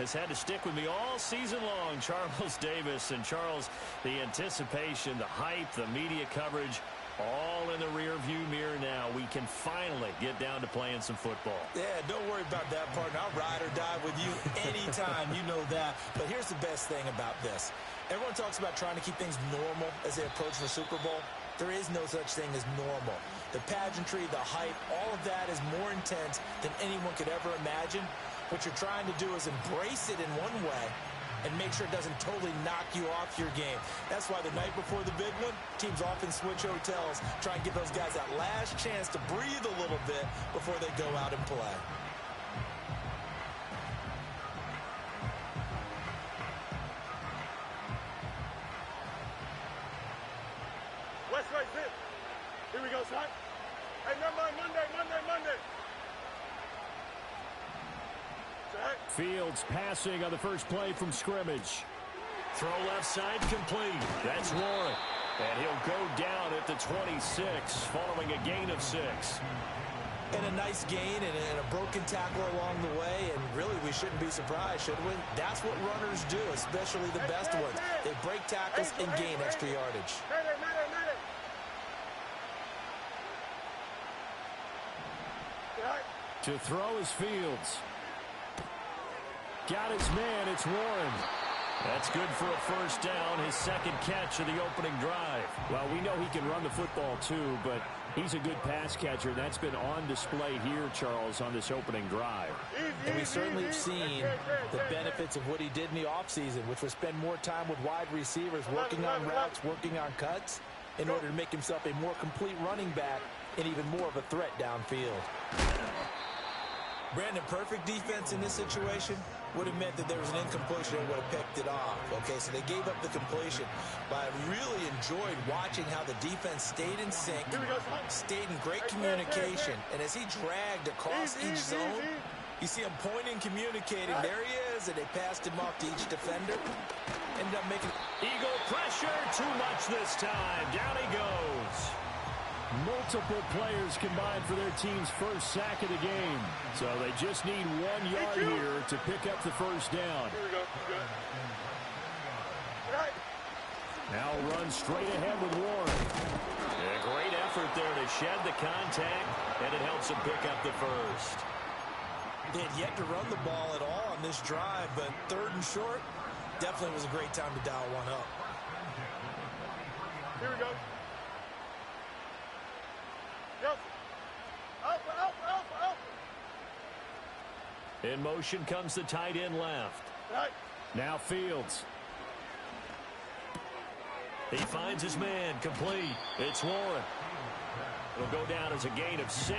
has had to stick with me all season long. Charles Davis. And Charles, the anticipation, the hype, the media coverage, all in the rearview mirror now. We can finally get down to playing some football. Yeah, don't worry about that, partner. I'll ride or die with you anytime. You know that. But here's the best thing about this. Everyone talks about trying to keep things normal as they approach the Super Bowl. There is no such thing as normal. The pageantry, the hype, all of that is more intense than anyone could ever imagine. What you're trying to do is embrace it in one way and make sure it doesn't totally knock you off your game. That's why the night before the big one, teams often switch hotels, try and give those guys that last chance to breathe a little bit before they go out and play. West, sit. Here we go, son. Hey, Monday. Fields passing on the first play from scrimmage. Throw left side complete. That's Warren. And he'll go down at the 26 following a gain of 6. And a nice gain and a broken tackle along the way. And really, we shouldn't be surprised, should we? That's what runners do, especially the best ones. They break tackles and gain extra yardage. To throw is Fields. Got his man. It's Warren. That's good for a first down, his second catch of the opening drive. Well, we know he can run the football too, but he's a good pass catcher. That's been on display here, Charles, on this opening drive. And we certainly have seen the benefits of what he did in the offseason, which was spend more time with wide receivers, working on routes, working on cuts, in order to make himself a more complete running back and even more of a threat downfield. Brandon, perfect defense in this situation would have meant that there was an incompletion and would have picked it off. Okay, so they gave up the completion. But I really enjoyed watching how the defense stayed in sync, stayed in great communication. And as he dragged across each zone, you see him pointing, communicating. There he is, and they passed him off to each defender. Ended up making Eagle pressure, too much this time. Down he goes. Multiple players combined for their team's first sack of the game. So they just need 1 yard here to pick up the first down. Here we go. Good. Right. Now run straight ahead with Warren. A great effort there to shed the contact, and it helps him pick up the first. They had yet to run the ball at all on this drive, but third and short definitely was a great time to dial one up. Here we go. Alpha. In motion comes the tight end left. Right. Now Fields. He finds his man, complete. It's Warren. It'll go down as a gain of 6,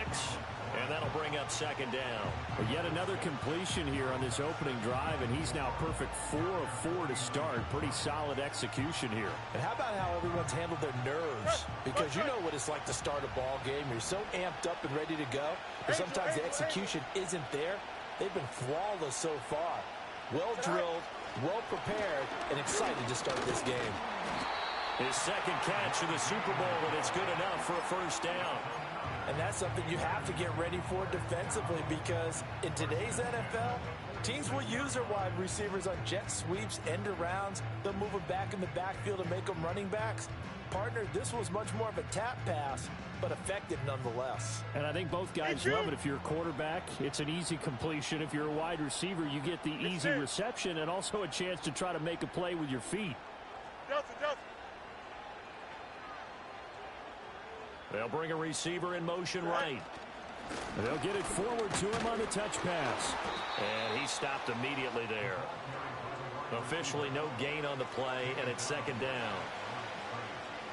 and that'll bring up second down. Well, yet another completion here on this opening drive, and he's now perfect 4 of 4 to start. Pretty solid execution here. And how about how everyone's handled their nerves? Because you know what it's like to start a ball game. You're so amped up and ready to go, but sometimes the execution isn't there. They've been flawless so far. Well drilled, well prepared, and excited to start this game. His second catch of the Super Bowl, and it's good enough for a first down. And that's something you have to get ready for defensively, because in today's NFL, teams will use their wide receivers on jet sweeps, end arounds. They'll move them back in the backfield and make them running backs. Partner, this was much more of a tap pass, but effective nonetheless. And I think both guys love it. If you're a quarterback, it's an easy completion. If you're a wide receiver, you get the easy reception and also a chance to try to make a play with your feet. Justin. They'll bring a receiver in motion right. They'll get it forward to him on the touch pass. And he stopped immediately there. Officially no gain on the play, and it's second down.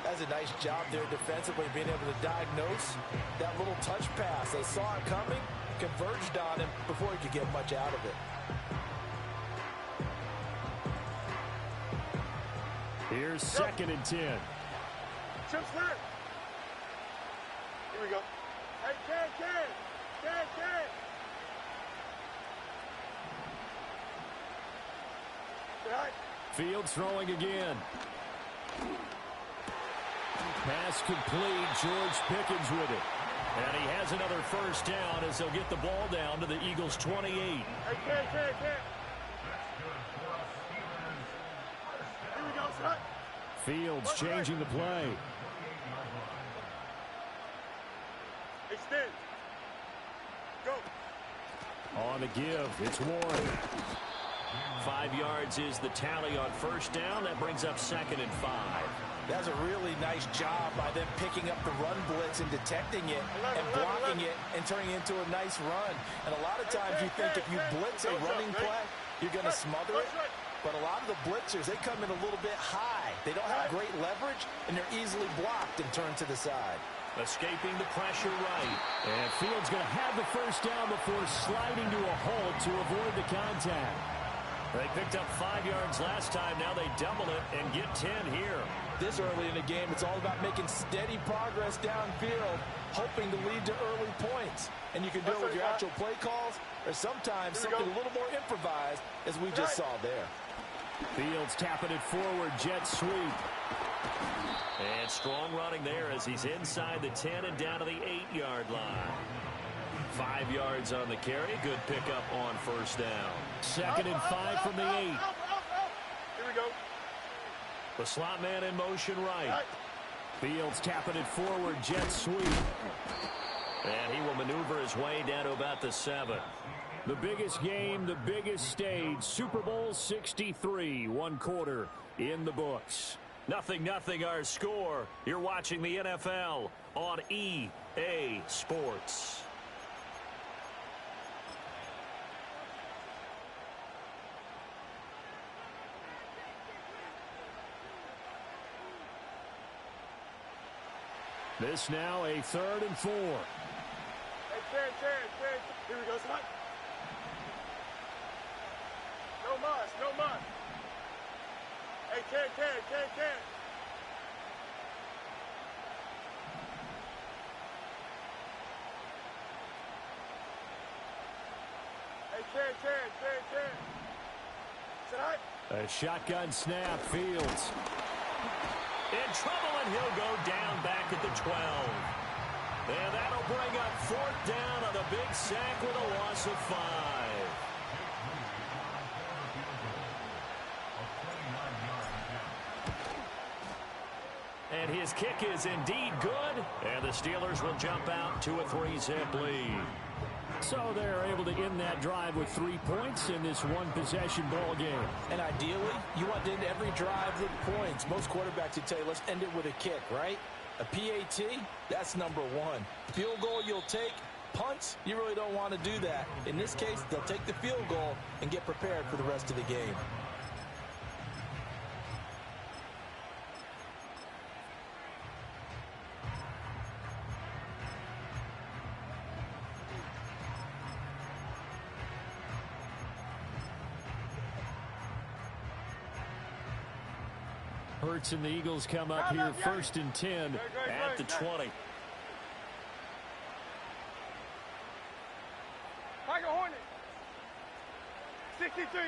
That's a nice job there defensively, being able to diagnose that little touch pass. They saw it coming, converged on him before he could get much out of it. Here's second and 10. Chip Slant. Here we go. Hey, can. Right. Fields throwing again. Pass complete. George Pickens with it. And he has another first down as they'll get the ball down to the Eagles' 28. Hey, can. Here we go, son. Fields changing the play. Extend. Go. On the give, it's Warren. 5 yards is the tally on first down. That brings up 2nd and 5. That's a really nice job by them picking up the run blitz and detecting it and blocking it and turning it into a nice run. And a lot of times you think if you blitz a running play, you're going to smother it. But a lot of the blitzers, they come in a little bit high. They don't have great leverage, and they're easily blocked and turned to the side. Escaping the pressure right. And Fields going to have the first down before sliding to a halt to avoid the contact. They picked up 5 yards last time. Now they double it and get 10 here. This early in the game, it's all about making steady progress downfield, hoping to lead to early points. And you can do it with your actual play calls, or sometimes something a little more improvised, as we just saw there. Fields tapping it forward, jet sweep. And strong running there as he's inside the 10 and down to the 8-yard line. 5 yards on the carry. Good pickup on first down. 2nd and 5 from the 8. Here we go. The slot man in motion right. Fields tapping it forward, jet sweep. And he will maneuver his way down to about the 7. The biggest game, the biggest stage, Super Bowl 63, 1 quarter in the books. 0-0 our score. You're watching the NFL on EA Sports. This now a 3rd and 4. Hey, Ken. Here we go, son. No mas, no mas. Hey, Ken. Hey, Ken. Sit high. A shotgun snap, Fields. In trouble, and he'll go down back at the 12. And that'll bring up 4th down on a big sack with a loss of 5. And his kick is indeed good. And the Steelers will jump out to a 3-zip lead. So they're able to end that drive with 3 points in this one-possession ball game. And ideally, you want to end every drive with points. Most quarterbacks would tell you, let's end it with a kick, right? A PAT, that's number 1. Field goal you'll take. Punts, you really don't want to do that. In this case, they'll take the field goal and get prepared for the rest of the game. Hurts and the Eagles come up here 1st and 10 at the 20. Tiger Hornet. 63,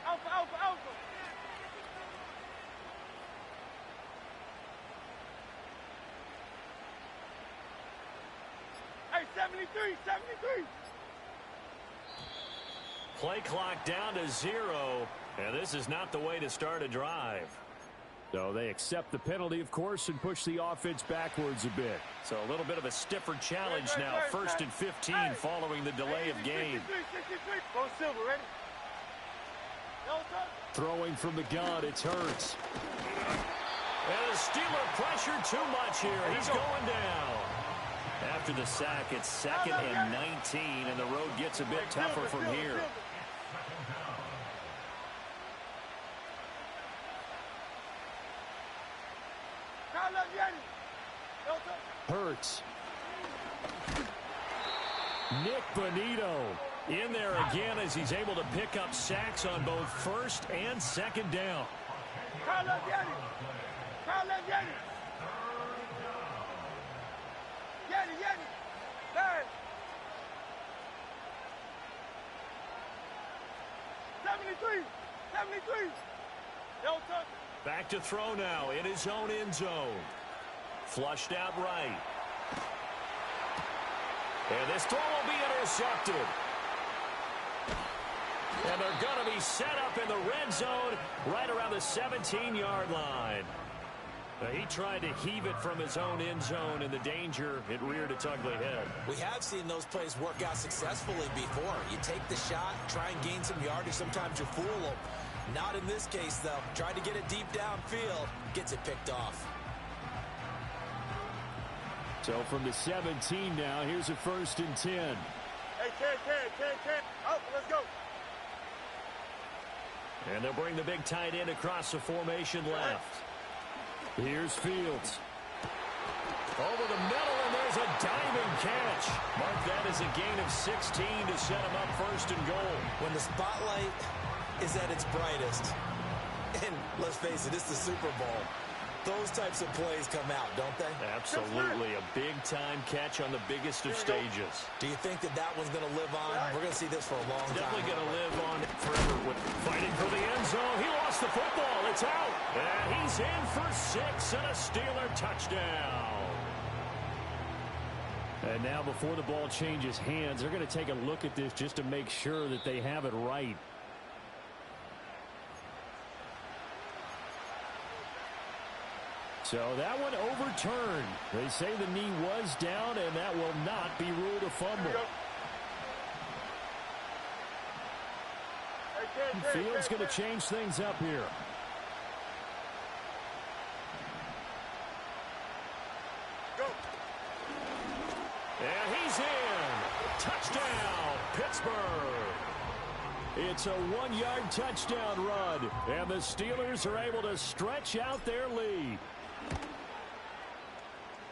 Alpha. Hey, 73. Play clock down to 0. And this is not the way to start a drive. So they accept the penalty, of course, and push the offense backwards a bit. So a little bit of a stiffer challenge now. 1st and 15 following the delay of game. 63. Go Silver, ready? Throwing from the gun, it's Hurts. And the Steeler pressure too much here. He's going down. After the sack, it's 2nd and 19, and the road gets a bit tougher from here. Hurts. Nick Bonito in there again as he's able to pick up sacks on both 1st and 2nd down. Hey. 73. Back to throw now in his own end zone. Flushed out right. And this throw will be intercepted. And they're going to be set up in the red zone right around the 17-yard line. He tried to heave it from his own end zone, and the danger, it reared its ugly head. We have seen those plays work out successfully before. You take the shot, try and gain some yardage. Sometimes you fool them. Not in this case, though. Tried to get it deep downfield. Gets it picked off. So from the 17 now, here's a 1st and 10. Hey, 10. Out, let's go. And they'll bring the big tight end across the formation left. Here's Fields. Over the middle, and there's a diving catch. Mark that as a gain of 16 to set him up 1st and goal. When the spotlight is at its brightest, and let's face it, it's the Super Bowl, those types of plays come out, don't they? Absolutely. A big-time catch on the biggest of stages. Do you think that one's going to live on? We're going to see this for a long time. Definitely going to live on forever. With fighting for the end zone. He lost the football. It's out. And he's in for 6 and a Steeler touchdown. And now before the ball changes hands, they're going to take a look at this just to make sure that they have it right. So that one overturned. They say the knee was down, and that will not be ruled a fumble. Fields going to change things up here. Go. And he's in. Touchdown, Pittsburgh. It's a 1-yard touchdown run, and the Steelers are able to stretch out their lead.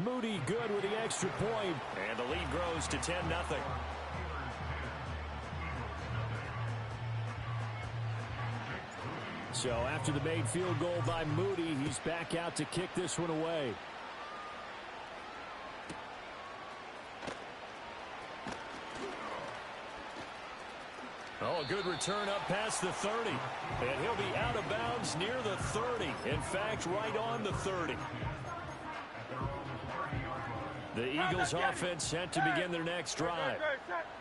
Moody good with the extra point. And the lead grows to 10-0. So after the made field goal by Moody, he's back out to kick this one away. Oh, a good return up past the 30. And he'll be out of bounds near the 30. In fact, right on the 30. The Eagles offense set to begin their next drive.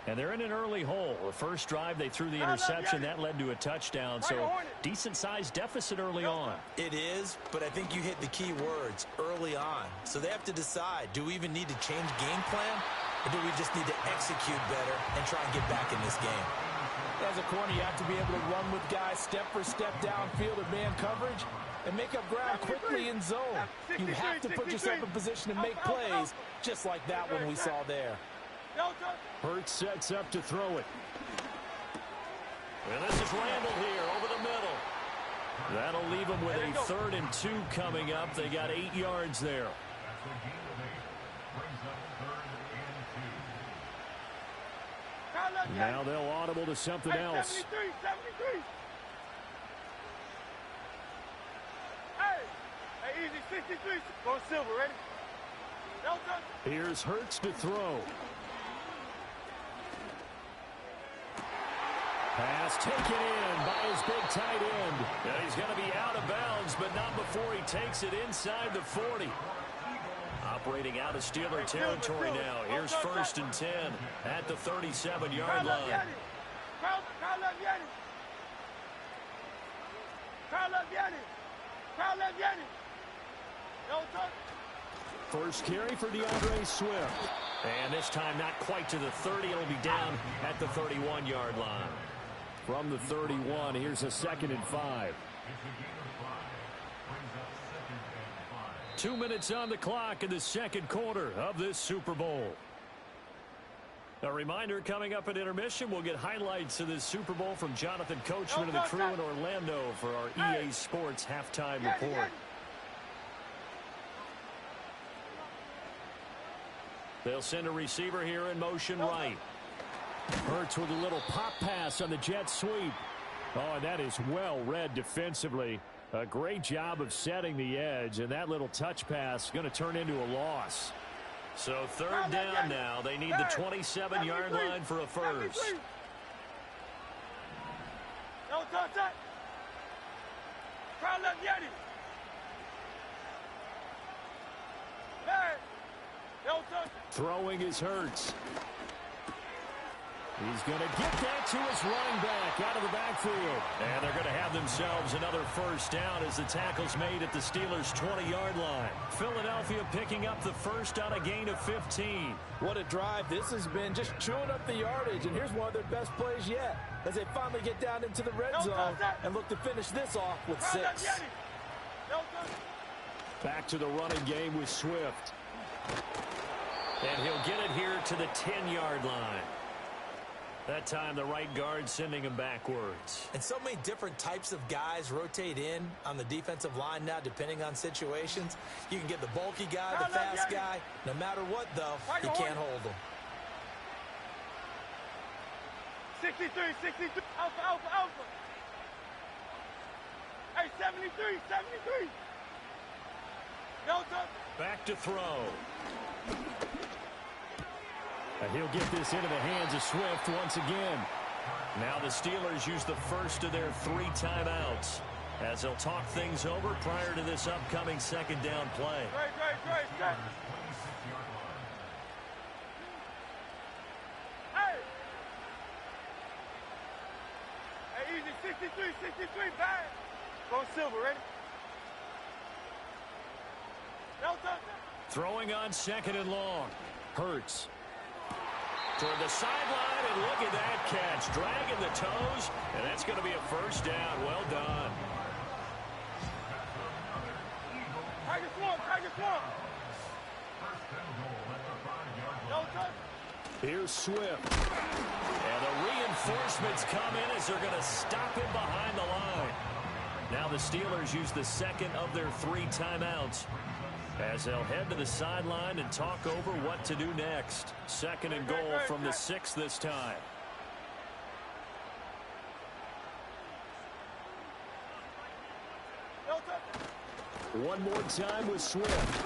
And they're in an early hole. The first drive, they threw the interception. That led to a touchdown. So decent-sized deficit early on. It is, but I think you hit the key words, early on. So they have to decide, do we even need to change game plan? Or do we just need to execute better and try and get back in this game? As a corner, you have to be able to run with guys step for step downfield in man coverage and make up ground quickly in zone. You have to put yourself in position to make plays just like that one we saw there. Hurts sets up to throw it. And this is Randall here over the middle. That'll leave them with a 3rd and 2 coming up. They got 8 yards there. Now they'll audible to something else. 73. Hey, easy, 63. Go silver, ready? Here's Hurts to throw. Pass taken in by his big tight end. Yeah, he's going to be out of bounds, but not before he takes it inside the 40. Operating out of Steeler territory now. Here's 1st and 10 at the 37-yard line. First carry for DeAndre Swift. And this time not quite to the 30. It'll be down at the 31-yard line. From the 31, here's a 2nd and 5. 2 minutes on the clock in the second quarter of this Super Bowl. A reminder, coming up at intermission, we'll get highlights of this Super Bowl from Jonathan Coachman and the crew in Orlando for our EA Sports halftime report. They'll send a receiver here in motion right. Hurts with a little pop pass on the jet sweep. Oh, and that is well read defensively. A great job of setting the edge, and that little touch pass going to turn into a loss. So 3rd down now. They need the 27-yard line for a first. No touch that. Crowd left Yeti. Hey. No touch. Throwing is Hurts. He's going to get that to his running back out of the backfield. And they're going to have themselves another first down as the tackle's made at the Steelers' 20-yard line. Philadelphia picking up the first on a gain of 15. What a drive this has been, just chewing up the yardage. And here's one of their best plays yet as they finally get down into the red zone and look to finish this off with 6. Back to the running game with Swift. And he'll get it here to the 10-yard line. That time the right guard sending him backwards. And so many different types of guys rotate in on the defensive line now depending on situations. You can get the bulky guy, the fast guy. No matter what, though, you can't hold them. 63, 63. Alpha, alpha, alpha. Hey, 73, 73. Delta. Back to throw. And he'll get this into the hands of Swift once again. Now the Steelers use the first of their 3 timeouts as they'll talk things over prior to this upcoming second down play. Great. Hey, easy, 63, 63, bang. Going silver, ready? Delta. Throwing on second and long. Hurts. Toward the sideline, and look at that catch. Dragging the toes, and that's going to be a first down. Well done. Tiger Swamp. Here's Swift. And the reinforcements come in as they're going to stop him behind the line. Now the Steelers use the second of their 3 timeouts as they'll head to the sideline and talk over what to do next. Second and goal from the 6 this time. One more time with Swift.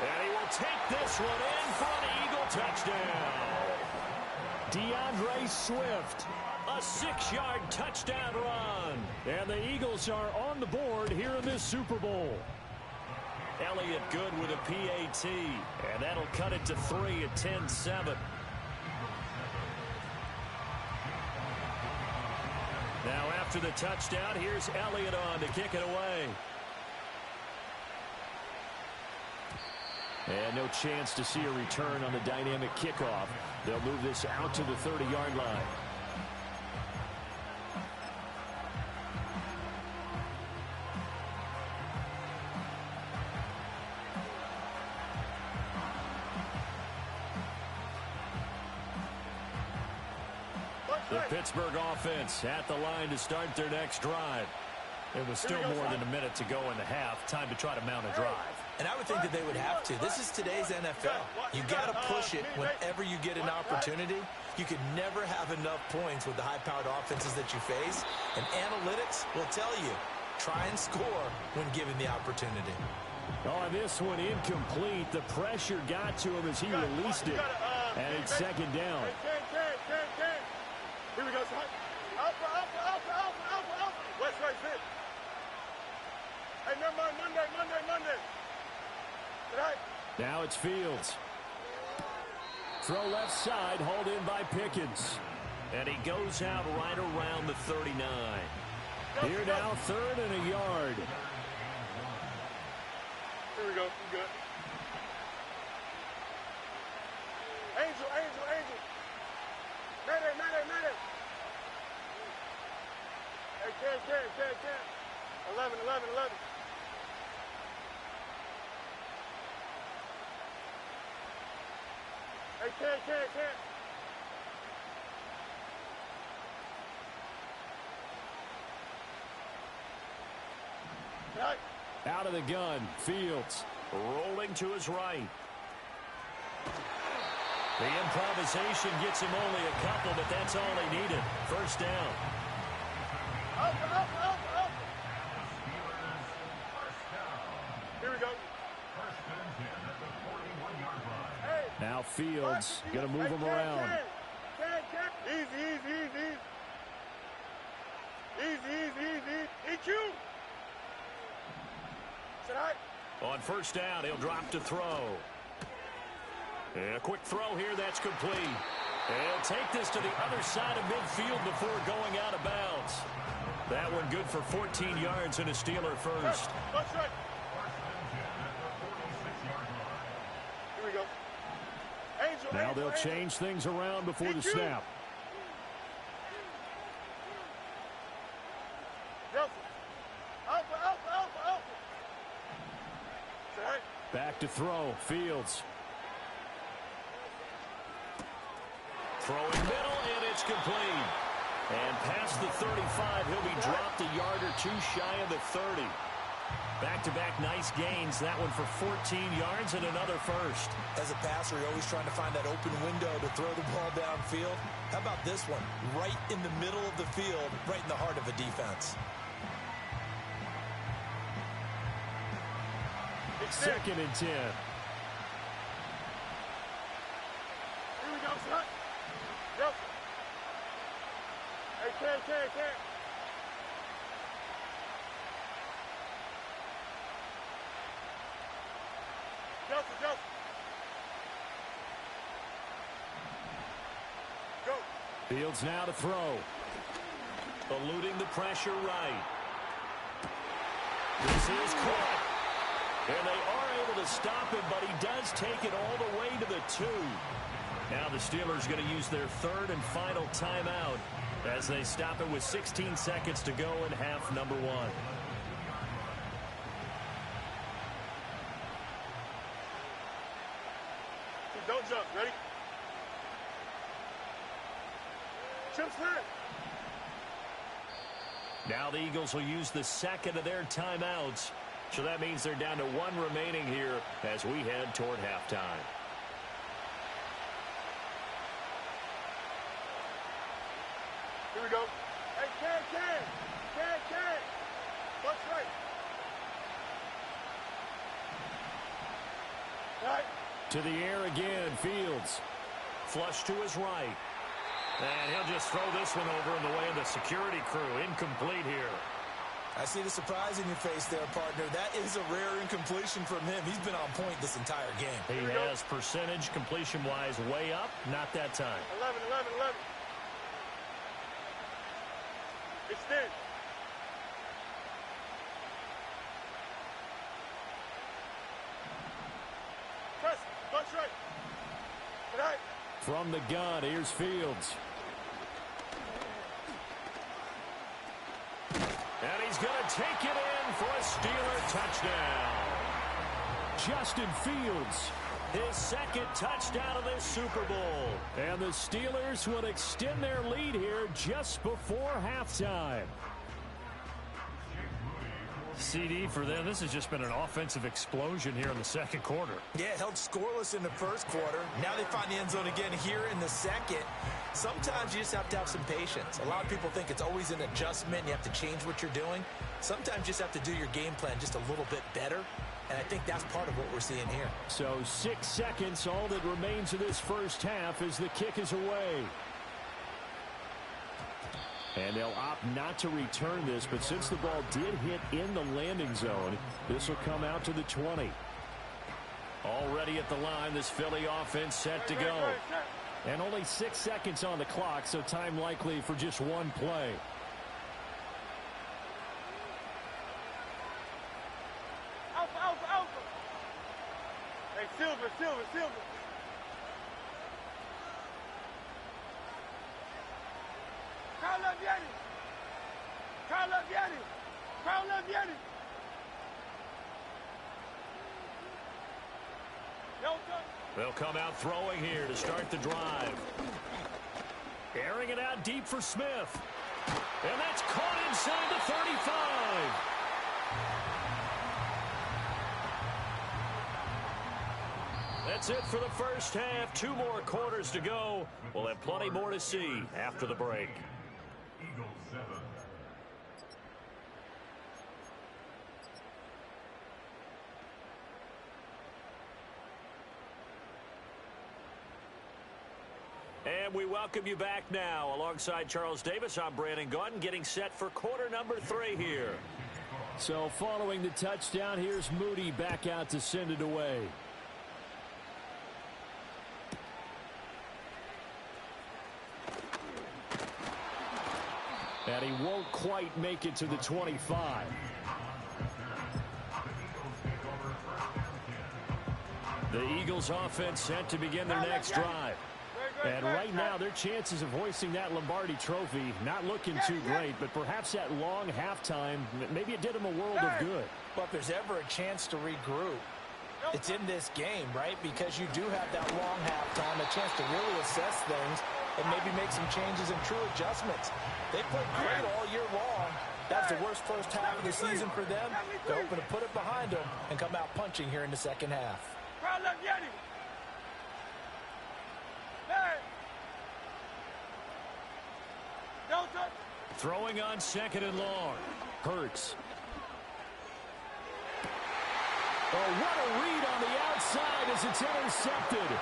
And he will take this one in for an Eagle touchdown. DeAndre Swift. A 6-yard touchdown run. And the Eagles are on the board here in this Super Bowl. Elliott good with a PAT. And that'll cut it to 3 at 10-7. Now after the touchdown, here's Elliott on to kick it away. And no chance to see a return on the dynamic kickoff. They'll move this out to the 30-yard line. The Pittsburgh offense at the line to start their next drive. It was still more than a minute to go in the half. Time to try to mount a drive. And I would think that they would have to. This is today's NFL. You got to push it whenever you get an opportunity. You can never have enough points with the high-powered offenses that you face. And analytics will tell you, try and score when given the opportunity. Oh, this one incomplete. The pressure got to him as he released it. And it's second down. Here we go, son. Alpha. West, right, fit. Hey, never mind, Monday. Tonight. Now it's Fields. Throw left side, hauled in by Pickens. And he goes out right around the 39. Here now, 3rd and a yard. Here we go, we good. Angel. Mayday. Hey, can. 11. Hey, can. Right. Out of the gun, Fields. Rolling to his right. The improvisation gets him only a couple, but that's all he needed. First down. Up. Here we go. Hey. Now Fields going to move him around. Eat you. On first down, he'll drop to throw. And a quick throw here, that's complete. And take this to the other side of midfield before going out of bounds. That one good for 14 yards and a Steeler first. That's right. Here we go. Angel, Now Angel, they'll Angel. change things around before the DQ. snap. Nelson. Alpha, alpha, alpha, alpha. Say, Back to throw. Fields. Throwing middle, and it's complete. And past the 35, he'll be dropped a yard or two shy of the 30. Back-to-back nice gains. That one for 14 yards and another first. As a passer, you're always trying to find that open window to throw the ball downfield. How about this one? Right in the middle of the field, right in the heart of a defense. Second and 10. here we go, son. Nelson. Hey, Ken. Nelson. Go. Fields now to throw. Eluding the pressure right. This is caught. And they are able to stop him, but he does take it all the way to the 2. Now the Steelers going to use their third and final timeout as they stop it with 16 seconds to go in half number 1. Don't jump. Ready? Chips hit. Now the Eagles will use the second of their timeouts. So that means they're down to 1 remaining here as we head toward halftime. Here we go. Hey, Ken. What's right? Right. To the air again. Fields. Flush to his right. And he'll just throw this one over in the way of the security crew. Incomplete here. I see the surprise in your face there, partner. That is a rare incompletion from him. He's been on point this entire game. He has percentage completion-wise way up. Not that time. 11. Extend. Press. Punch right. Right. From the gun, here's Fields. And he's going to take it in for a Steeler touchdown. Justin Fields. His second touchdown of this Super Bowl. And the Steelers will extend their lead here just before halftime. CD for them. This has just been an offensive explosion here in the second quarter. Yeah, held scoreless in the first quarter. Now they find the end zone again here in the second. Sometimes you just have to have some patience. A lot of people think it's always an adjustment. You have to change what you're doing. Sometimes you just have to do your game plan just a little bit better. And I think that's part of what we're seeing here. So 6 seconds, all that remains of this first half as the kick is away. And they'll opt not to return this, but since the ball did hit in the landing zone, this will come out to the 20. Already at the line, this Philly offense set to go. And only 6 seconds on the clock, so time likely for just one play. Alpha. Hey, Silver. Crown Leviani. They'll come out throwing here to start the drive. Airing it out deep for Smith. And that's caught inside the 35. That's it for the first half. 2 more quarters to go. We'll have plenty more to see after the break. Eagles 7. And we welcome you back now. Alongside Charles Davis, I'm Brandon Gaudin, getting set for quarter number 3 here. So following the touchdown, here's Moody back out to send it away. And he won't quite make it to the 25. The Eagles offense set to begin their next drive. And right now, their chances of hoisting that Lombardi trophy not looking too great, but perhaps that long halftime, maybe it did them a world of good. But if there's ever a chance to regroup, it's in this game, right? Because you do have that long halftime, a chance to really assess things and maybe make some changes and true adjustments. They played great all year long. That's the worst first half of the season for them. They're hoping to put it behind them and come out punching here in the second half. Throwing on second and long. Hurts. Oh, what a read on the outside as it's intercepted.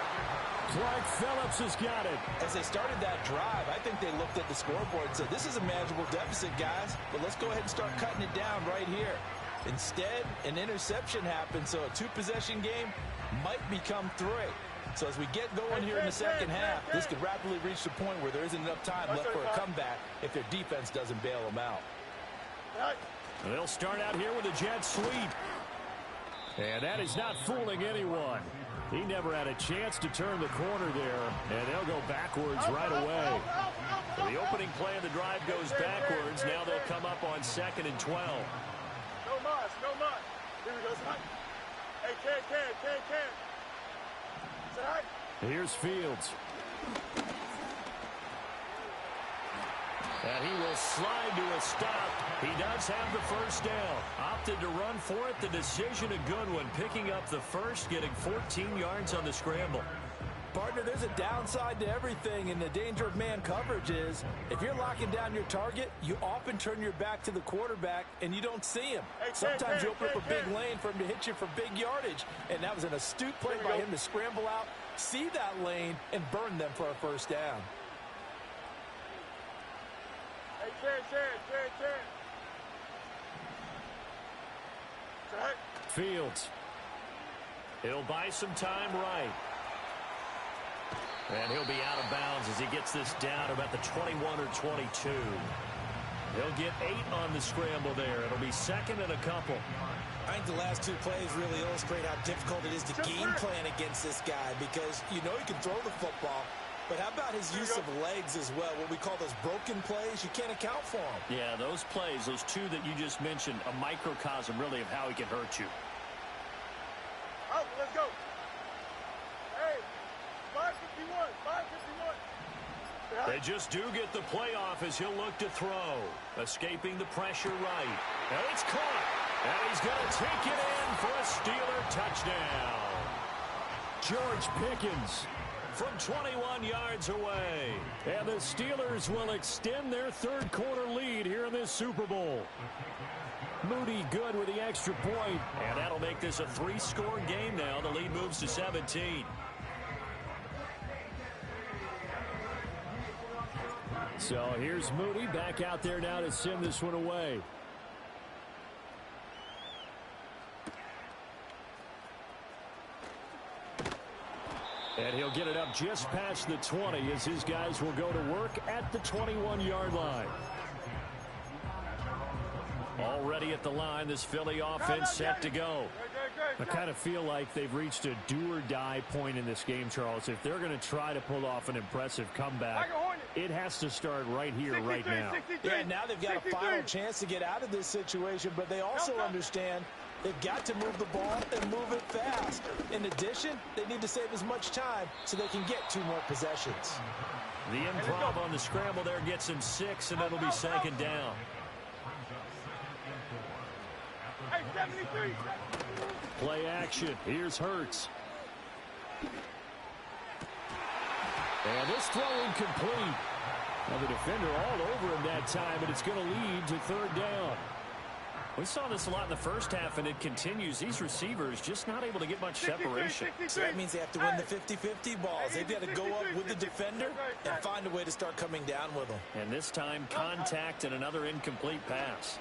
Clark Phillips has got it. As they started that drive, I think they looked at the scoreboard and said, this is a manageable deficit, guys, but let's go ahead and start cutting it down right here. Instead, an interception happened, so a two-possession game might become three. So as we get going here in the second half, this could rapidly reach the point where there isn't enough time left for a comeback if their defense doesn't bail them out. They'll start out here with a jet sweep. And that is not fooling anyone. He never had a chance to turn the corner there, and they'll go backwards right away. So the opening play of the drive goes backwards. Now they'll come up on 2nd and 12. No mas, no mas. Here we go, son. Hey, can. Say hi. Here's Fields. And he will slide to a stop. He does have the first down. Opted to run for it. The decision a good one. Picking up the first, getting 14 yards on the scramble. Partner, there's a downside to everything, and the danger of man coverage is if you're locking down your target, you often turn your back to the quarterback and you don't see him. Sometimes you open up a big lane for him to hit you for big yardage, and that was an astute play by him to scramble out, see that lane, and burn them for a first down. Fields. He'll buy some time right. And he'll be out of bounds as he gets this down about the 21 or 22. He'll get 8 on the scramble there. It'll be second and a couple. I think the last two plays really illustrate how difficult it is to game plan against this guy because you know he can throw the football, but how about his use of legs as well? What we call those broken plays, you can't account for them. Yeah, those plays, those two that you just mentioned, a microcosm really of how he can hurt you. Oh, let's go. Hey, 551, 551. They just do get the playoff as he'll look to throw. Escaping the pressure right. And it's caught. And he's going to take it in for a Steeler touchdown. George Pickens from 21 yards away. And the Steelers will extend their third quarter lead here in this Super Bowl. Moody good with the extra point. And that'll make this a 3-score game now. The lead moves to 17. So here's Moody back out there now to send this one away. And he'll get it up just past the 20 as his guys will go to work at the 21-yard line. Already at the line, this Philly offense set to go. I kind of feel like they've reached a do-or-die point in this game, Charles. If they're going to try to pull off an impressive comeback, it has to start right here, right now. Yeah, now they've got a final chance to get out of this situation, but they also understand they've got to move the ball and move it fast. In addition, they need to save as much time so they can get 2 more possessions. The improv on the scramble there gets him 6, and it'll be second down. Hey, 73. Play action. Here's Hurts. And this throw incomplete. Now the defender all over him that time, and it's going to lead to third down. We saw this a lot in the first half, and it continues. These receivers just not able to get much separation. So that means they have to win the 50-50 balls. They've got to go up with the defender and find a way to start coming down with them. And this time, contact and another incomplete pass.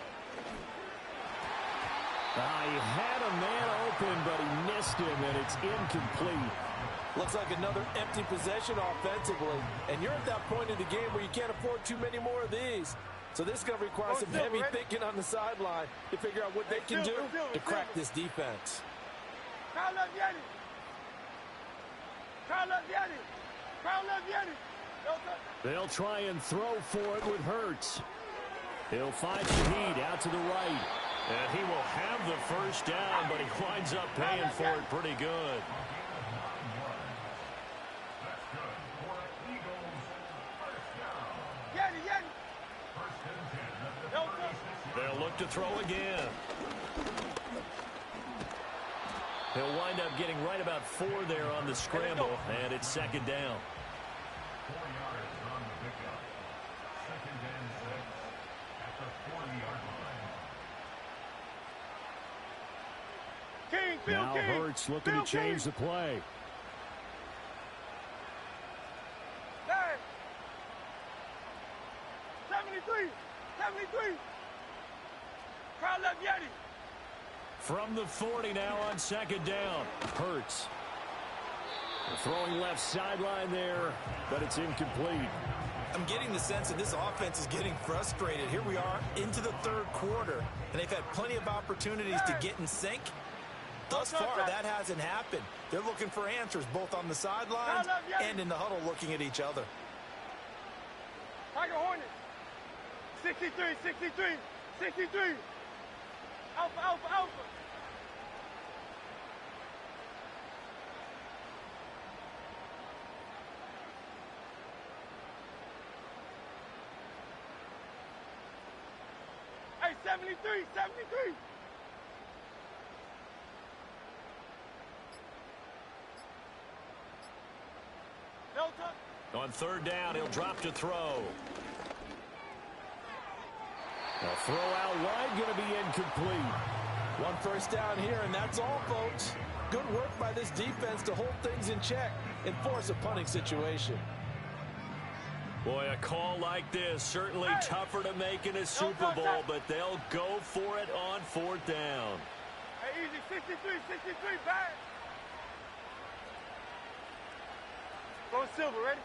He had a man open, but he missed him, and it's incomplete. Looks like another empty possession offensively. And you're at that point in the game where you can't afford too many more of these. So this is going to require some heavy thinking on the sideline to figure out what they can do to crack this defense. Crowd love Yeti. Crowd love Yeti. Crowd love Yeti. They'll try and throw for it with Hurts. He'll find Shaheed out to the right. And he will have the first down, but he winds up paying for it pretty good. They'll look to throw again. He'll wind up getting right about 4 there on the scramble, and it's second down. 4 yards on the pickup. Second and 6 at the 40-yard line. Now Hurts looking to change the play. Hey. 73. Crowd left Yeti. From the 40 now on second down. Hurts. Throwing left sideline there, but it's incomplete. I'm getting the sense that this offense is getting frustrated. Here we are into the third quarter, and they've had plenty of opportunities to get in sync. Thus far, that hasn't happened. They're looking for answers both on the sidelines and in the huddle looking at each other. Tiger Hornet. 63. Alpha. Hey, 73. Delta. On third down, he'll drop to throw. A throw out wide, going to be incomplete. 1 first down here, and that's all, folks. Good work by this defense to hold things in check and force a punting situation. Boy, a call like this, certainly tougher to make in a Super Bowl, but they'll go for it on 4th down. Hey, easy, 63, back. Go silver, ready?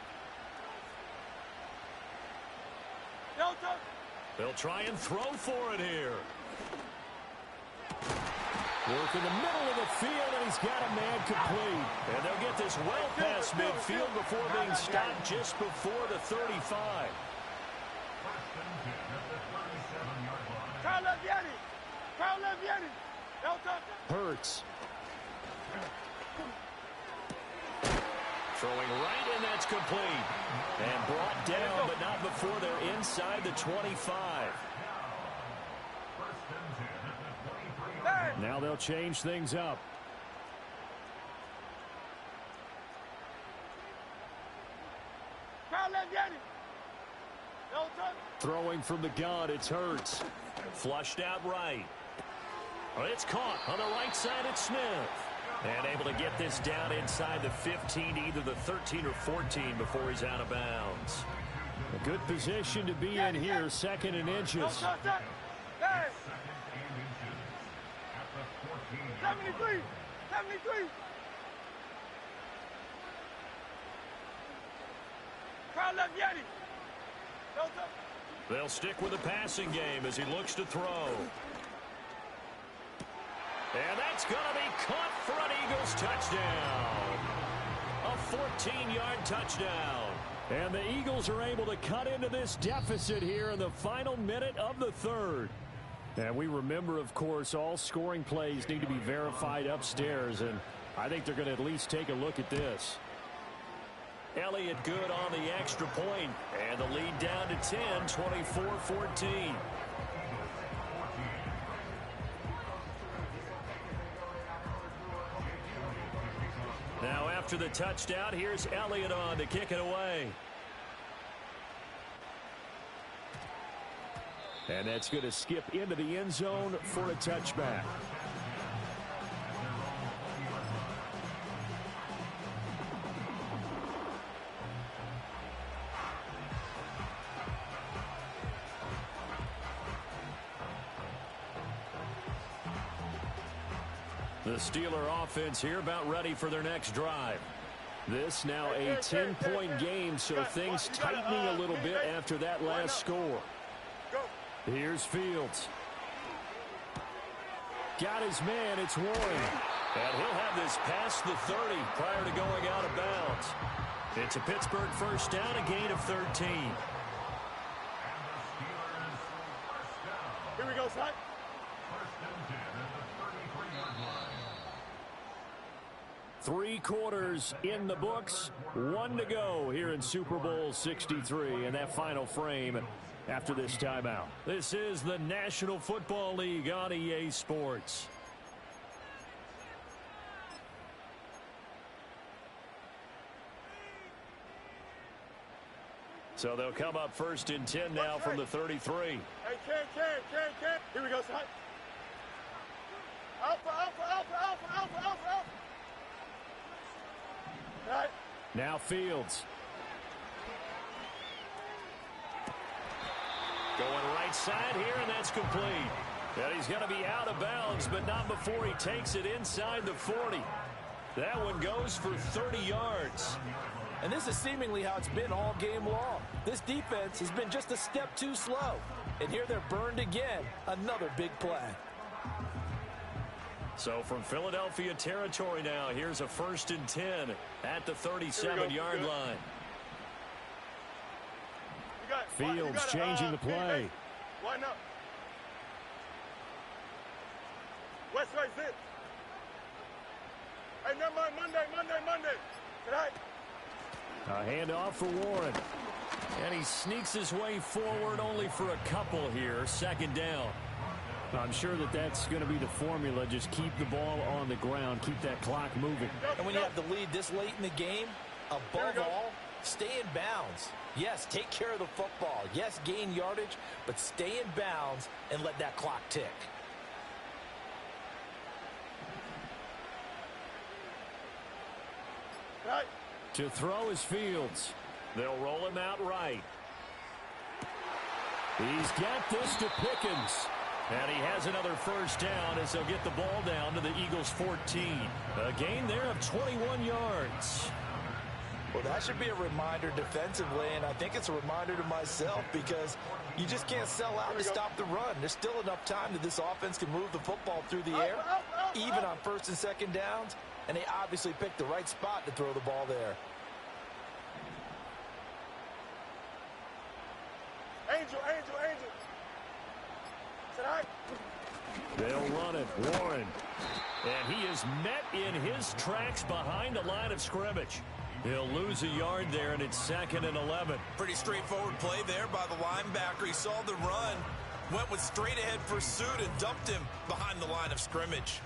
Delta. They'll try and throw for it here. Work in the middle of the field, and he's got a man complete. And they'll get this well past midfield before being stopped just before the 35. Crowd left Yeti. Delta. Hurts. Throwing right, and that's complete. And brought down, but not before they're inside the 25. Now they'll change things up. Crowd left Yeti. Delta. Throwing from the gun, it's Hurts. Flushed out right. It's caught on the right side at Smith. And able to get this down inside the 15, either the 13 or 14 before he's out of bounds. A good position to be in here, 2nd and inches. Hey. 73. Crowd left Yeti. Delta. They'll stick with the passing game as he looks to throw. And that's going to be caught for an Eagles touchdown. A 14-yard touchdown. And the Eagles are able to cut into this deficit here in the final minute of the 3rd. And we remember, of course, all scoring plays need to be verified upstairs, and I think they're going to at least take a look at this. Elliott good on the extra point, and the lead down to 10, 24-14. Now after the touchdown, here's Elliott on to kick it away. And that's going to skip into the end zone for a touchback. The Steeler offense here about ready for their next drive. This now a 10-point game, so things tightening a little bit after that last score. Go. Here's Fields. Got his man. It's Warren. And he'll have this past the 30 prior to going out of bounds. It's a Pittsburgh first down, a gain of 13. Here we go, son. First and 10 at the 33-yard line. 3 quarters in the books. 1 to go here in Super Bowl 63 in that final frame after this timeout. This is the National Football League on EA Sports. So they'll come up first and 10 now from the 33. Hey, Ken. Here we go, son. Alpha. Right. Now Fields. Going right side here, and that's complete. And he's going to be out of bounds, but not before he takes it inside the 40. That one goes for 30 yards. And this is seemingly how it's been all game long. This defense has been just a step too slow. And here they're burned again. Another big play. So from Philadelphia territory now, here's a first and 10 at the 37-yard line. Fields changing the play. Line up. West side zip. Hey, never mind. Monday. Tonight. A handoff for Warren. And he sneaks his way forward only for a couple here. Second down. I'm sure that's going to be the formula. Just keep the ball on the ground. Keep that clock moving. And when you have the lead this late in the game, above all, stay in bounds. Yes, take care of the football. Yes, gain yardage, but stay in bounds and let that clock tick. Right. To throw is Fields. They'll roll him out right. He's got this to Pickens. And he has another first down as they'll get the ball down to the Eagles' 14. A gain there of 21 yards. Well, that should be a reminder defensively, and I think it's a reminder to myself because you just can't sell out to stop the run. There's still enough time that this offense can move the football through the air, even on first and second downs, and they obviously picked the right spot to throw the ball there. Angel. Tonight. They'll run it. Warren. And he is met in his tracks behind the line of scrimmage. He'll lose a yard there, and it's 2nd and 11. Pretty straightforward play there by the linebacker. He saw the run, went with straight ahead pursuit, and dumped him behind the line of scrimmage.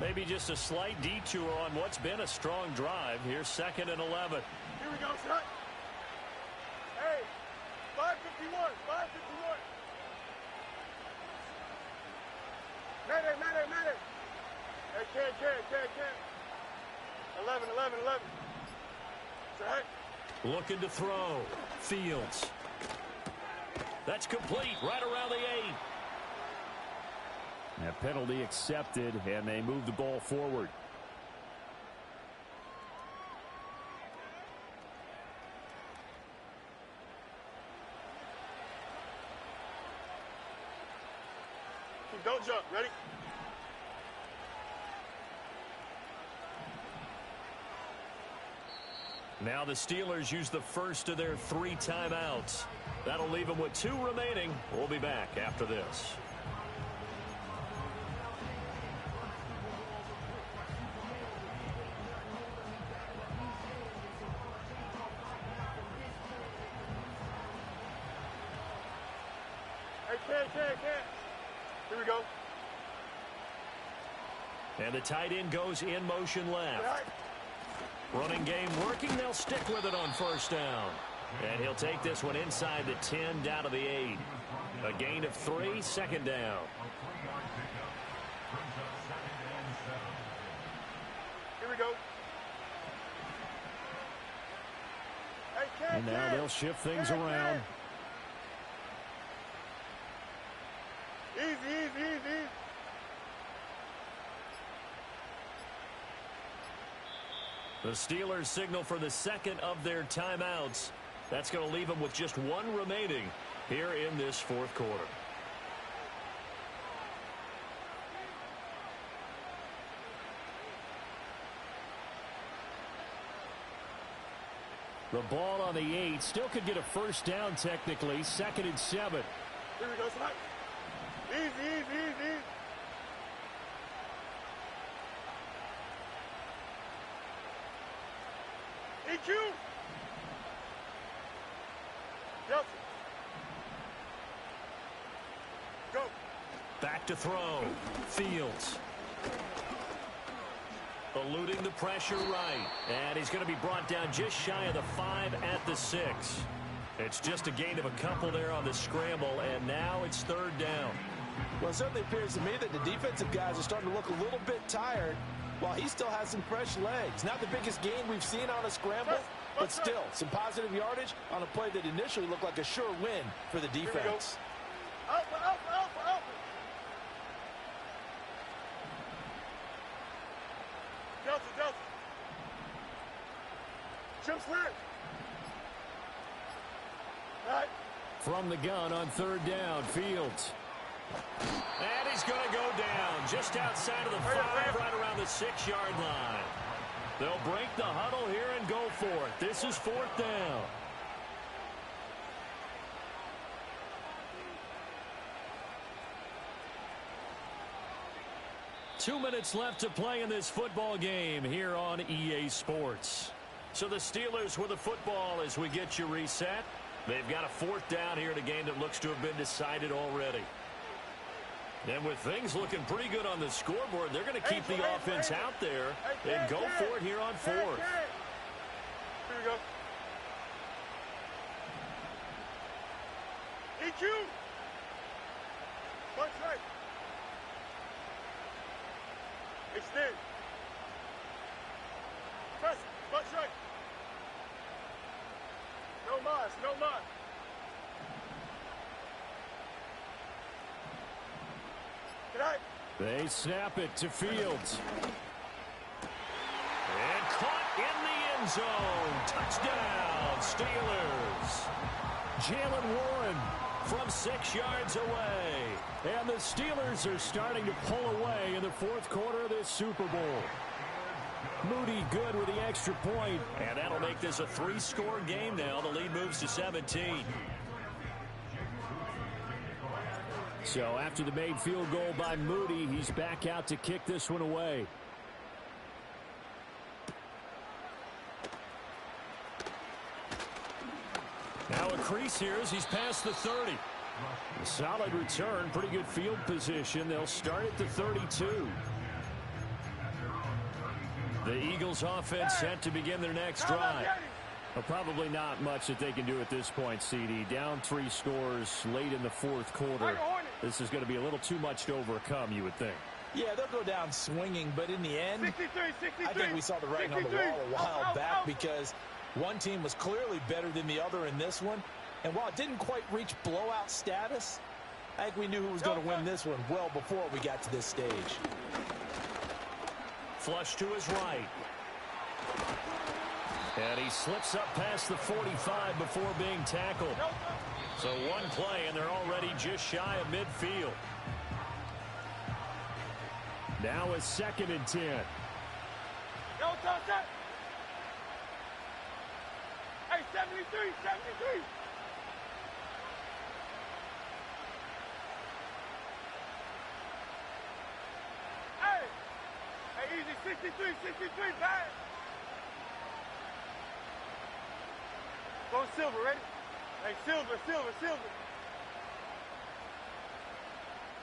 Maybe just a slight detour on what's been a strong drive. Here's 2nd and 11. Here we go, son. Hey, 551. Mayday. Hey, Ken. 11. Right. Looking to throw. Fields. That's complete right around the 8. That penalty accepted, and they move the ball forward. Don't jump. Ready? Now the Steelers use the first of their 3 timeouts. That'll leave them with 2 remaining. We'll be back after this. Hey, Ken. Here we go. And the tight end goes in motion left. Right. Running game working. They'll stick with it on first down. And he'll take this one inside the 10 down to the 8. A gain of 3, 2nd down. Here we go. Hey, Ken. And now they'll shift things around. Easy. The Steelers signal for the 2nd of their timeouts. That's going to leave them with just one remaining here in this fourth quarter. The ball on the 8. Still could get a first down technically. 2nd and 7. Here we go, Snipe. Easy. EQ. Delta. Go. Back to throw. Fields. Eluding the pressure right. And he's going to be brought down just shy of the 5 at the 6. It's just a gain of a couple there on the scramble, and now it's 3rd down. Well, it certainly appears to me that the defensive guys are starting to look a little bit tired while he still has some fresh legs. Not the biggest gain we've seen on a scramble, but still some positive yardage on a play that initially looked like a sure win for the defense. Alpha. Delta. Chip slant. Right. From the gun on 3rd down, Fields. And he's going to go down just outside of the 5, right around the 6-yard line. They'll break the huddle here and go for it. This is 4th down. Two minutes left to play in this football game here on EA Sports. So the Steelers with the football as we get you reset. They've got a 4th down here in a game that looks to have been decided already. And with things looking pretty good on the scoreboard, they're going to keep the offense out there and go for it here on 4th. Here we go. EQ. Punch right. Extend. Press. Punch right. No mas. They snap it to Fields. And caught in the end zone. Touchdown, Steelers. Jalen Warren From 6 yards away. And the Steelers are starting to pull away in the 4th quarter of this Super Bowl. Moody good with the extra point. And that'll make this a 3-score game now. The lead moves to 17. So after the made field goal by Moody, he's back out to kick this one away. Now a crease here as he's past the 30. A solid return, pretty good field position. They'll start at the 32. The Eagles offense set to begin their next drive. Well, probably not much that they can do at this point, CD. Down 3 scores late in the 4th quarter. This is going to be a little too much to overcome, you would think. Yeah, they'll go down swinging, but in the end, 63. I think we saw the writing on the wall a while back because one team was clearly better than the other in this one. And while it didn't quite reach blowout status, I think we knew who was going to win this one well before we got to this stage. Flush to his right. And he slips up past the 45 before being tackled. So one play, and they're already just shy of midfield. Now a 2nd and 10. Hey, 73. Hey, easy, 63, back. Go Silver, ready? Hey, Silver.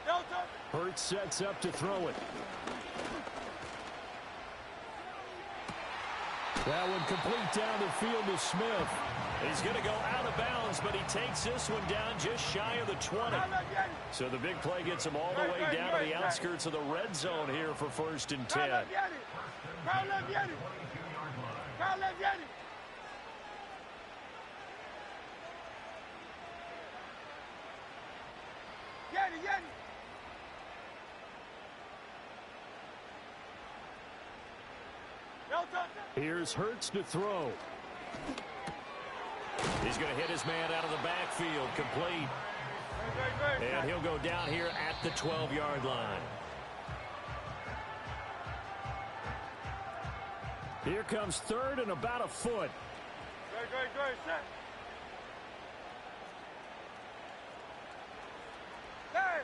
Delta. Hurts sets up to throw it. That one complete down the field to Smith. He's going to go out of bounds, but he takes this one down just shy of the 20. So the big play gets him all the way down to the outskirts of the red zone here for 1st and 10. Here's Hurts to throw. He's going to hit his man out of the backfield, complete. And he'll go down here at the 12-yard line. Here comes third and about a foot. Great, set. Hey!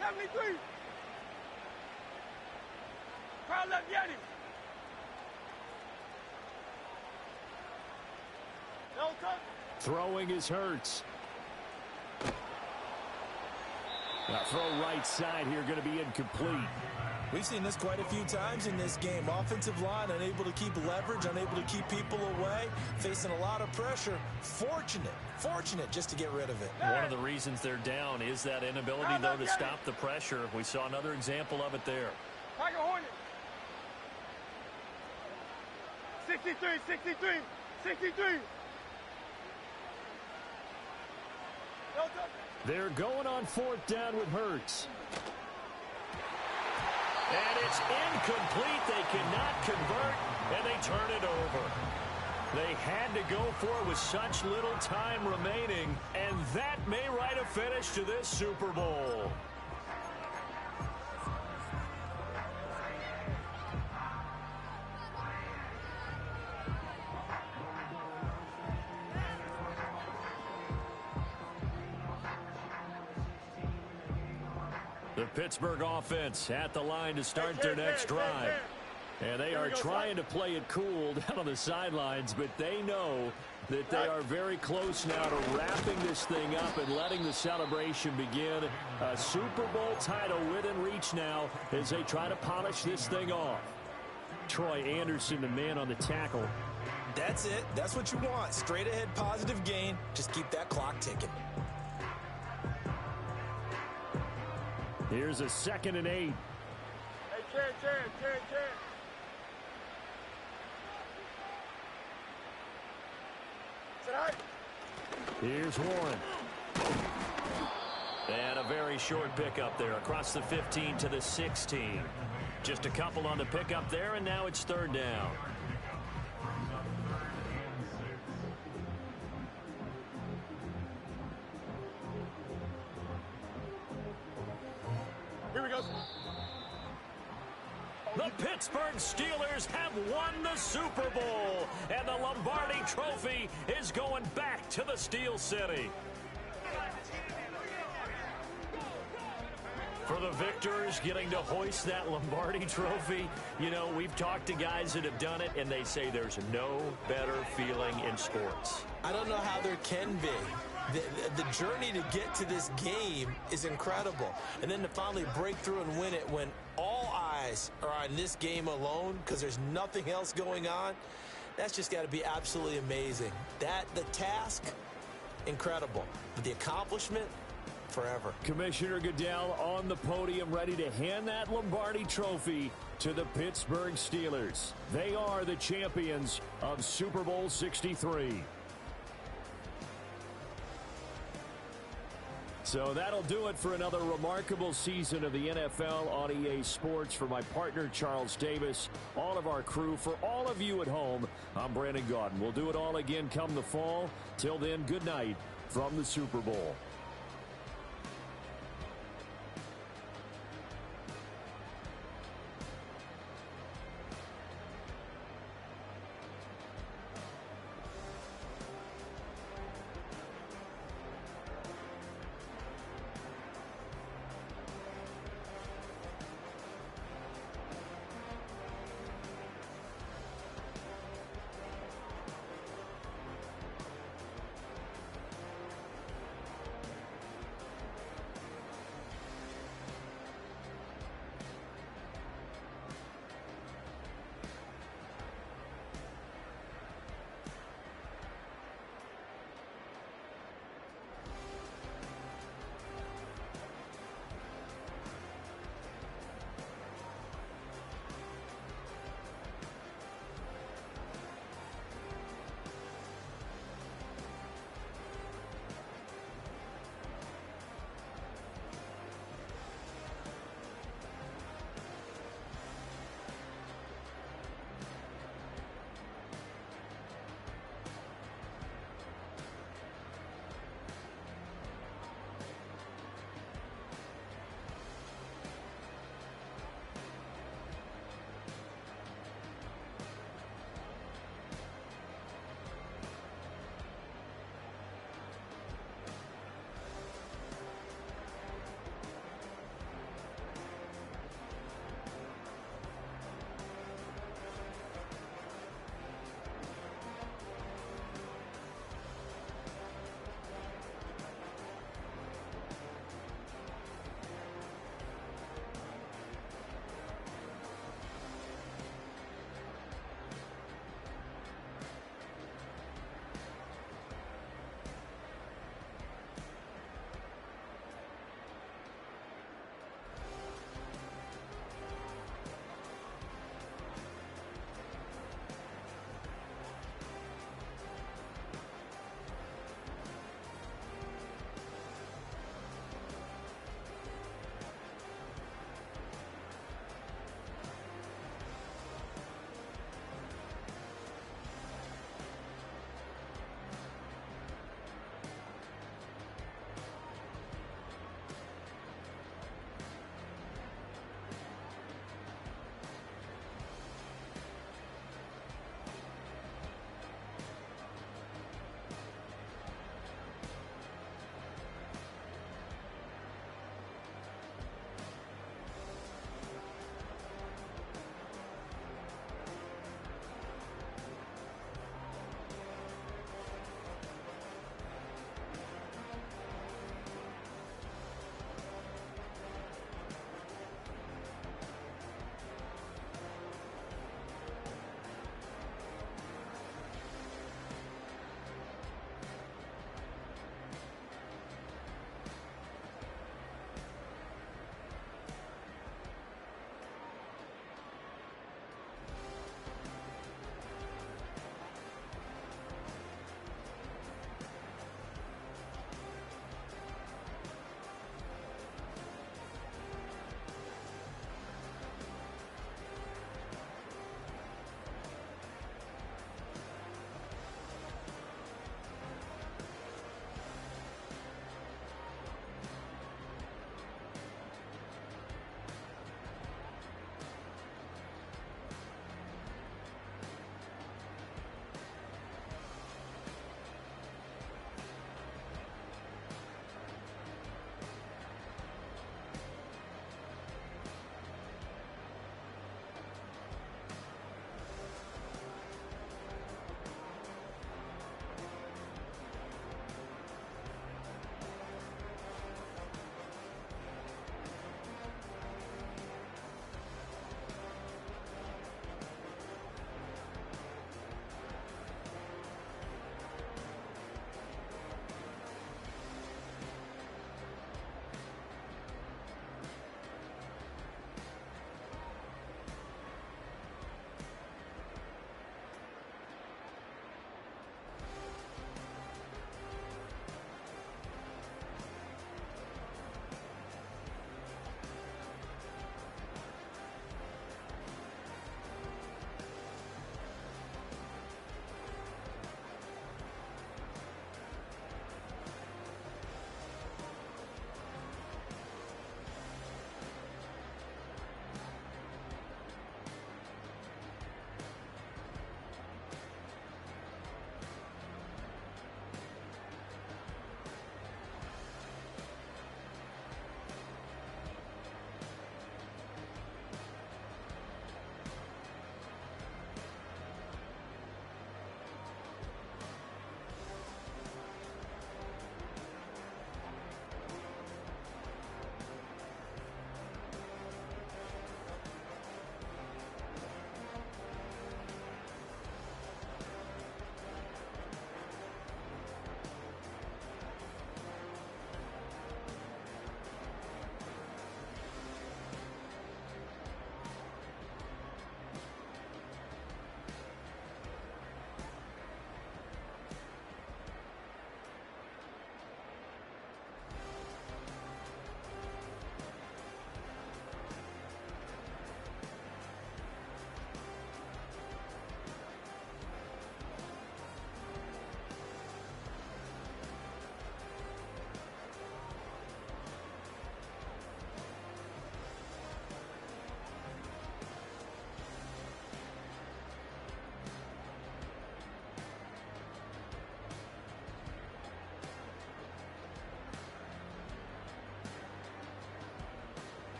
73! Crowd left Yeti! No touch! Throwing is Hurts. Now throw right side here, going to be incomplete. We've seen this quite a few times in this game. Offensive line unable to keep leverage, unable to keep people away, facing a lot of pressure. Fortunate just to get rid of it. One of the reasons they're down is that inability, though, to stop the pressure. We saw another example of it there. Tiger Hornet. 63. No touch. They're going on fourth down with Hurts. And it's incomplete. They cannot convert, and they turn it over. They had to go for it with such little time remaining, and that may write a finish to this Super Bowl. The Pittsburgh offense at the line to start their next drive. And they are trying to play it cool down on the sidelines, but they know that they are very close now to wrapping this thing up and letting the celebration begin. A Super Bowl title within reach now as they try to polish this thing off. Troy Anderson, the man on the tackle. That's it. That's what you want. Straight ahead positive gain. Just keep that clock ticking. Here's a 2nd and 8. Hey, Chan. Tonight. Here's Warren. And a very short pickup there across the 15 to the 16. Just a couple on the pickup there, and now it's third down. Here we go. The Pittsburgh Steelers have won the Super Bowl, and the Lombardi Trophy is going back to the Steel City. For the victors getting to hoist that Lombardi Trophy, you know, we've talked to guys that have done it, and they say there's no better feeling in sports. I don't know how there can be. The journey to get to this game is incredible. And then to finally break through and win it when all eyes are on this game alone because there's nothing else going on, that's just got to be absolutely amazing. The task, incredible. But the accomplishment, forever. Commissioner Goodell on the podium ready to hand that Lombardi Trophy to the Pittsburgh Steelers. They are the champions of Super Bowl 63. So that'll do it for another remarkable season of the NFL on EA Sports. For my partner, Charles Davis, all of our crew, for all of you at home, I'm Brandon Gaudin. We'll do it all again come the fall. Till then, good night from the Super Bowl.